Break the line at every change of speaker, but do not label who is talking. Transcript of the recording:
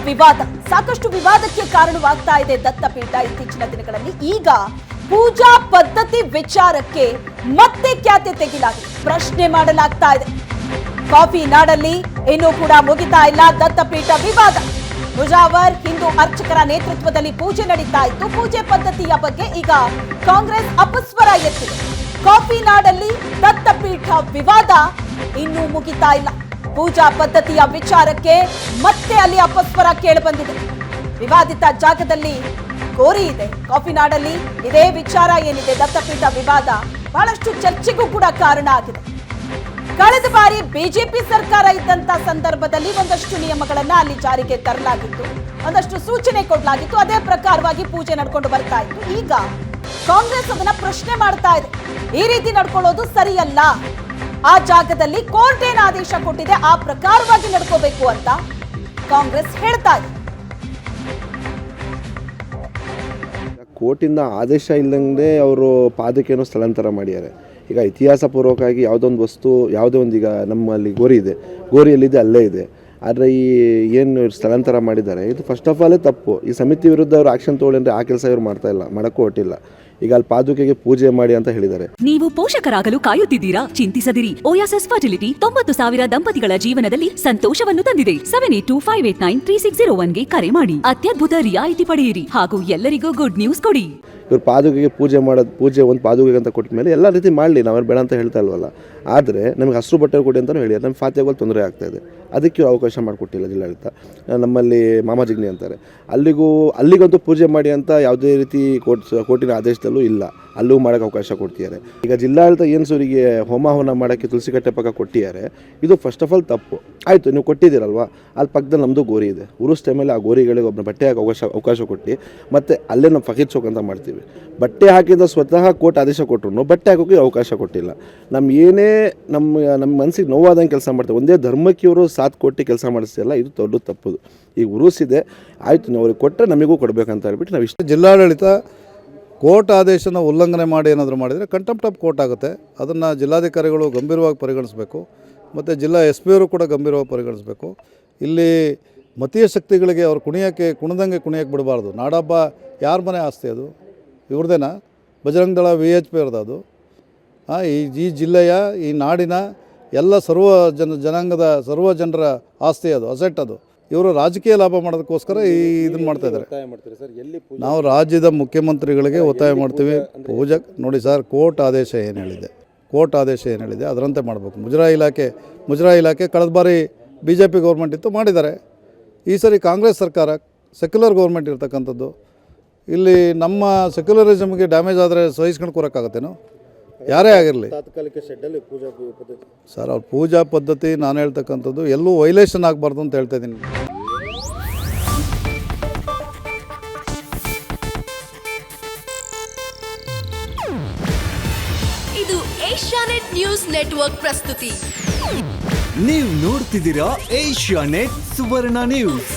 ವಿವಾದ ಸಾಕಷ್ಟು ವಿವಾದಕ್ಕೆ ಕಾರಣವಾಗ್ತಾ ಇದೆ ದತ್ತಪೀಠ ಇತ್ತೀಚಿನ ದಿನಗಳಲ್ಲಿ. ಈಗ ಪೂಜಾ ಪದ್ಧತಿ ವಿಚಾರಕ್ಕೆ ಮತ್ತೆ ಖ್ಯಾತೆ ತೆಗೆಯಲಾಗಿದೆ, ಪ್ರಶ್ನೆ ಮಾಡಲಾಗ್ತಾ ಇದೆ. ಕಾಫಿ ನಾಡಲ್ಲಿ ಇನ್ನೂ ಕೂಡ ಮುಗಿತಾ ಇಲ್ಲ ದತ್ತಪೀಠ ವಿವಾದ. ಮುಜಾವರ್ ಹಿಂದೂ ಅರ್ಚಕರ ನೇತೃತ್ವದಲ್ಲಿ ಪೂಜೆ ನಡೀತಾ ಇತ್ತು. ಪೂಜೆ ಪದ್ಧತಿಯ ಬಗ್ಗೆ ಈಗ ಕಾಂಗ್ರೆಸ್ ಅಪಸ್ವರ ಎತ್ತಿದೆ. ಕಾಫಿ ನಾಡಲ್ಲಿ ದತ್ತಪೀಠ ವಿವಾದ ಇನ್ನೂ ಮುಗಿತಾ ಇಲ್ಲ. ಪೂಜಾ ಪದ್ಧತಿಯ ವಿಚಾರಕ್ಕೆ ಮತ್ತೆ ಅಲ್ಲಿ ಅಪಸ್ವರ ಕೇಳಿಬಂದಿದೆ. ವಿವಾದಿತ ಜಾಗದಲ್ಲಿ ಗೋರಿ ಇದೆ. ಕಾಫಿ ನಾಡಲ್ಲಿ ಇದೇ ವಿಚಾರ ಏನಿದೆ ದತ್ತಪೀಠ ವಿವಾದ ಬಹಳಷ್ಟು ಚರ್ಚೆಗೂ ಕೂಡ ಕಾರಣ ಆಗಿದೆ. ಕಳೆದ ಬಾರಿ ಬಿಜೆಪಿ ಸರ್ಕಾರ ಇದ್ದಂತ ಸಂದರ್ಭದಲ್ಲಿ ಒಂದಷ್ಟು ನಿಯಮಗಳನ್ನ ಅಲ್ಲಿ ಜಾರಿಗೆ ತರಲಾಗಿತ್ತು, ಒಂದಷ್ಟು ಸೂಚನೆ ಕೊಡಲಾಗಿತ್ತು. ಅದೇ ಪ್ರಕಾರವಾಗಿ ಪೂಜೆ ನಡ್ಕೊಂಡು ಬರ್ತಾ ಇತ್ತು. ಈಗ ಕಾಂಗ್ರೆಸ್ ಅದನ್ನ ಪ್ರಶ್ನೆ ಮಾಡ್ತಾ ಇದೆ. ಈ ರೀತಿ ನಡ್ಕೊಳ್ಳೋದು ಸರಿಯಲ್ಲ. ಆ ಜಾಗದಲ್ಲಿ ಕೋರ್ಟ್ ಏನ್ ಆದೇಶ ಕೊಟ್ಟಿದೆ ಆ ಪ್ರಕಾರವಾಗಿ ನಡ್ಕೋಬೇಕು ಅಂತ ಕಾಂಗ್ರೆಸ್ ಹೇಳ್ತಾ ಇದೆ.
ಕೋರ್ಟಿಂದ ಆದೇಶ ಇಲ್ಲಂಗೆ ಅವರು ಪಾದಕೆಯನ್ನು ಸ್ಥಳಾಂತರ ಮಾಡಿದ್ದಾರೆ. ಈಗ ಇತಿಹಾಸ ಪೂರ್ವಕವಾಗಿ ಯಾವುದೊಂದು ವಸ್ತು ಯಾವುದೇ ಒಂದು, ಈಗ ನಮ್ಮಲ್ಲಿ ಗೋರಿ ಇದೆ, ಗೋರಿಯಲ್ಲಿದೆ ಅಲ್ಲೇ ಇದೆ. ಆದರೆ ಈ ಏನು ಸ್ಥಳಾಂತರ ಮಾಡಿದ್ದಾರೆ ಇದು ಫಸ್ಟ್ ಆಫ್ ಆಲೇ ತಪ್ಪು. ಈ ಸಮಿತಿ ವಿರುದ್ಧ ಅವರು ಆಕ್ಷನ್ ತಗೊಳ್ಳಿ ಅಂದರೆ ಆ ಕೆಲಸ ಇವರು ಮಾಡ್ತಾ ಇಲ್ಲ, ಮಾಡೋಕ್ಕೂ ಹೊಟ್ಟಿಲ್ಲ. ಈಗ ಅಲ್ಲಿ ಪಾದುಕೆಗೆ ಪೂಜೆ ಮಾಡಿ ಅಂತ ಹೇಳಿದ್ದಾರೆ.
ನೀವು ಪೋಷಕರಾಗಲು ಕಾಯುತ್ತಿದ್ದೀರಾ? ಚಿಂತಿಸದಿರಿ. ಓಯಾಸಿಸ್ ಫರ್ಟಿಲಿಟಿ 90,000 ದಂಪತಿಗಳ ಜೀವನದಲ್ಲಿ ಸಂತೋಷವನ್ನು ತಂದಿದೆ. 7825893601ಗೆ ಕರೆ ಮಾಡಿ ಅತ್ಯದ್ಭುತ ರಿಯಾಯಿತಿ ಪಡೆಯಿರಿ ಹಾಗೂ ಎಲ್ಲರಿಗೂ ಗುಡ್ ನ್ಯೂಸ್ ಕೊಡಿ.
ಇವ್ರು ಪಾದುಕೆಗೆ ಪೂಜೆ ಒಂದು ಪಾದುಕೆಗೆ ಅಂತ ಕೊಟ್ಟ ಮೇಲೆ ಎಲ್ಲ ರೀತಿ ಮಾಡಲಿ, ನಾವೇನು ಬೇಡ ಅಂತ ಹೇಳ್ತಾ ಇಲ್ವಲ್ಲ. ಆದರೆ ನಮಗೆ ಹಸಿರು ಬಟ್ಟೆ ಕೊಡಿ ಅಂತಲೂ ಹೇಳಿ ನಮ್ಮ ಫಾತಿಯಾಗೋದು ತೊಂದರೆ ಆಗ್ತಾಯಿದೆ. ಅದಕ್ಕೆ ಅವಕಾಶ ಮಾಡಿಕೊಟ್ಟಿಲ್ಲ ಜಿಲ್ಲಾಡಳಿತ. ನಮ್ಮಲ್ಲಿ ಮಾಮಾಜಿಗ್ನಿ ಅಂತಾರೆ, ಅಲ್ಲಿಗಂತೂ ಪೂಜೆ ಮಾಡಿ ಅಂತ ಯಾವುದೇ ರೀತಿ ಕೋರ್ಟಿನ ಆದೇಶದಲ್ಲೂ ಇಲ್ಲ, ಅಲ್ಲೂ ಮಾಡೋಕ್ಕೆ ಅವಕಾಶ ಕೊಡ್ತಿದ್ದಾರೆ. ಈಗ ಜಿಲ್ಲಾಡಳಿತ ಏನು ಸೂರಿಗೆ ಹೋಮ ಮಾಡೋಕ್ಕೆ ತುಳಸಿ ಕಟ್ಟೆ ಪಕ್ಕ ಕೊಟ್ಟಿದ್ದಾರೆ. ಇದು ಫಸ್ಟ್ ಆಫ್ ಆಲ್ ತಪ್ಪು. ಆಯಿತು, ನೀವು ಕೊಟ್ಟಿದ್ದೀರಲ್ವ, ಅಲ್ಲಿ ಪಕ್ಕದಲ್ಲಿ ನಮ್ಮದು ಗೋರಿ ಇದೆ. ಉರುಸ್ ಟೈಮಲ್ಲಿ ಆ ಗೋರಿಗಳಿಗೆ ಒಬ್ಬನ ಬಟ್ಟೆ ಹಾಕಿ ಅವಕಾಶ ಕೊಟ್ಟು ಮತ್ತು ಅಲ್ಲೇ ನಾವು ಫಕೀರ್ ಚೌಕ್ ಅಂತ ಮಾಡ್ತೀವಿ. ಬಟ್ಟೆ ಹಾಕಿದ ಸ್ವತಃ ಕೋರ್ಟ್ ಆದೇಶ ಕೊಟ್ಟರು ಬಟ್ಟೆ ಹಾಕೋಕ್ಕೆ ಅವಕಾಶ ಕೊಟ್ಟಿಲ್ಲ. ನಮ್ಮ ಮನಸ್ಸಿಗೆ ನೋವಾದಂಗೆ ಕೆಲಸ ಮಾಡ್ತಾರೆ. ಒಂದೇ ಧರ್ಮಕ್ಕೆ ಇವರು ಸಾಥ್ ಕೊಟ್ಟು ಕೆಲಸ ಮಾಡಿಸ್ತಿಲ್ಲ, ಇದು ದೊಡ್ಡ ತಪ್ಪು. ಈಗ ಉರುಸಿದೆ, ಆಯಿತು, ನೀವು ಅವ್ರಿಗೆ ಕೊಟ್ಟರೆ ನಮಗೂ ಕೊಡಬೇಕಂತ ಹೇಳ್ಬಿಟ್ಟು ನಾವು ಇಷ್ಟ.
ಜಿಲ್ಲಾಡಳಿತ ಕೋರ್ಟ್ ಆದೇಶನ ಉಲ್ಲಂಘನೆ ಮಾಡಿ ಏನಾದರೂ ಮಾಡಿದರೆ ಕಂಟೆಂಪ್ಟ್ ಆಫ್ ಕೋರ್ಟ್ ಆಗುತ್ತೆ. ಅದನ್ನು ಜಿಲ್ಲಾಧಿಕಾರಿಗಳು ಗಂಭೀರವಾಗಿ ಪರಿಗಣಿಸಬೇಕು ಮತ್ತು ಜಿಲ್ಲಾ ಎಸ್ ಪಿ ಅವರು ಕೂಡ ಗಂಭೀರವಾಗಿ ಪರಿಗಣಿಸಬೇಕು. ಇಲ್ಲಿ ಮತೀಯ ಶಕ್ತಿಗಳಿಗೆ ಅವ್ರು ಕುಣಿದಂಗೆ ಕುಣಿಯೋಕ್ಕೆ ಬಿಡಬಾರ್ದು. ನಾಡಹಬ್ಬ ಯಾರ ಮನೆ ಆಸ್ತಿ ಅದು? ಇವ್ರದ್ದೇನಾ? ಬಜರಂಗ ದಳ VHP ಅವ್ರದ್ದು ಅದು. ಈ ಜಿಲ್ಲೆಯ ಈ ನಾಡಿನ ಎಲ್ಲ ಜನಾಂಗದ ಸರ್ವ ಜನರ ಆಸ್ತಿ ಅದು, ಅಸೆಟ್ ಅದು. ಇವರು ರಾಜಕೀಯ ಲಾಭ ಮಾಡೋದಕ್ಕೋಸ್ಕರ ಇದನ್ನು ಮಾಡ್ತಾಯಿದ್ದಾರೆ. ನಾವು ರಾಜ್ಯದ ಮುಖ್ಯಮಂತ್ರಿಗಳಿಗೆ ಒತ್ತಾಯ ಮಾಡ್ತೀವಿ. ಪೂಜೆ ನೋಡಿ ಸರ್, ಕೋರ್ಟ್ ಆದೇಶ ಏನು ಹೇಳಿದೆ ಅದರಂತೆ ಮಾಡಬೇಕು. ಮುಜರಾಯಿ ಇಲಾಖೆ ಕಳೆದ ಬಾರಿ BJP ಗೌರ್ಮೆಂಟ್ ಇತ್ತು, ಮಾಡಿದ್ದಾರೆ. ಈ ಸರಿ ಕಾಂಗ್ರೆಸ್ ಸರ್ಕಾರ ಸೆಕ್ಯುಲರ್ ಗೌರ್ಮೆಂಟ್ ಇರ್ತಕ್ಕಂಥದ್ದು. ಇಲ್ಲಿ ನಮ್ಮ ಸೆಕ್ಯುಲರಿಸಮ್ಗೆ ಡ್ಯಾಮೇಜ್ ಆದರೆ ಸಹಿಸ್ಕೊಂಡು ಕೂರಕ್ಕಾಗತ್ತೇನೋ? ಯಾರೇ ಆಗಿರಲಿ ಸರ್, ಅವ್ರ ಪೂಜಾ ಪದ್ಧತಿ ನಾನು ಹೇಳ್ತಕ್ಕಂಥದ್ದು ಎಲ್ಲೂ ವೈಲೇಷನ್ ಆಗಬಾರ್ದು ಅಂತ ಹೇಳ್ತಾ ಇದ್ದೀನಿ.
ಇದು ಏಷ್ಯಾನೆಟ್ ನ್ಯೂಸ್ ನೆಟ್ವರ್ಕ್ ಪ್ರಸ್ತುತಿ.
ನೀವು ನೋಡ್ತಿದ್ದೀರಾ ಏಷ್ಯಾನೆಟ್ ಸುವರ್ಣ ನ್ಯೂಸ್.